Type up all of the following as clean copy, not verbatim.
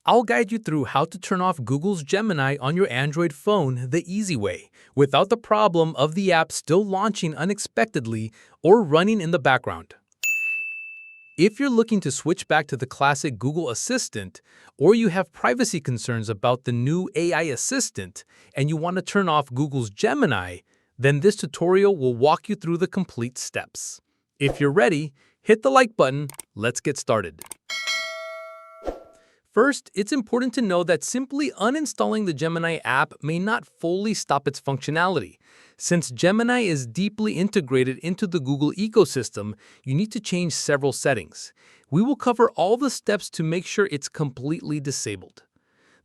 I'll guide you through how to turn off Google's Gemini on your Android phone the easy way, without the problem of the app still launching unexpectedly or running in the background. If you're looking to switch back to the classic Google Assistant, or you have privacy concerns about the new AI assistant and you want to turn off Google's Gemini, then this tutorial will walk you through the complete steps. If you're ready, hit the like button. Let's get started. First, it's important to know that simply uninstalling the Gemini app may not fully stop its functionality. Since Gemini is deeply integrated into the Google ecosystem, you need to change several settings. We will cover all the steps to make sure it's completely disabled.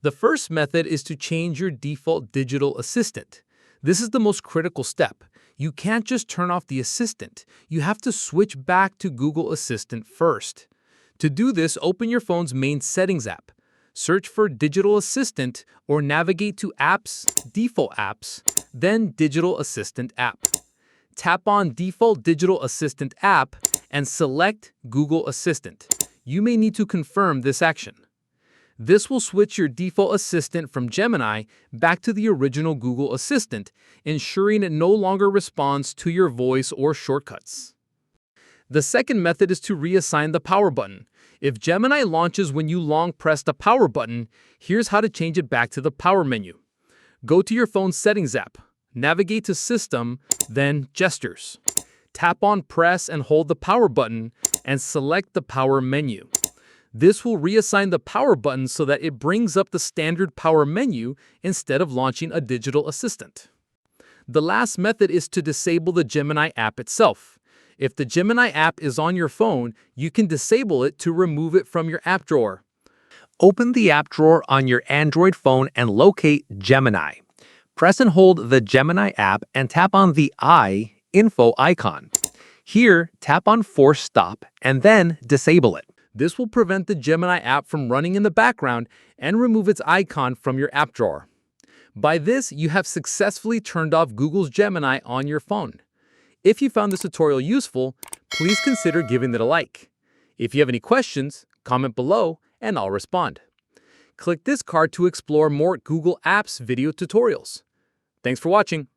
The first method is to change your default digital assistant. This is the most critical step. You can't just turn off the assistant. You have to switch back to Google Assistant first. To do this, open your phone's main settings app. Search for Digital Assistant or navigate to Apps, Default Apps, then Digital Assistant app. Tap on Default Digital Assistant app and select Google Assistant. You may need to confirm this action. This will switch your default assistant from Gemini back to the original Google Assistant, ensuring it no longer responds to your voice or shortcuts. The second method is to reassign the power button. If Gemini launches when you long press the power button, here's how to change it back to the power menu. Go to your phone's settings app, navigate to System, then Gestures. Tap on Press and hold the power button and select the power menu. This will reassign the power button so that it brings up the standard power menu instead of launching a digital assistant. The last method is to disable the Gemini app itself. If the Gemini app is on your phone, you can disable it to remove it from your app drawer. Open the app drawer on your Android phone and locate Gemini. Press and hold the Gemini app and tap on the info icon. Here, tap on Force Stop and then disable it. This will prevent the Gemini app from running in the background and remove its icon from your app drawer. By this, you have successfully turned off Google's Gemini on your phone. If you found this tutorial useful, please consider giving it a like. If you have any questions, comment below and I'll respond. Click this card to explore more Google Apps video tutorials. Thanks for watching.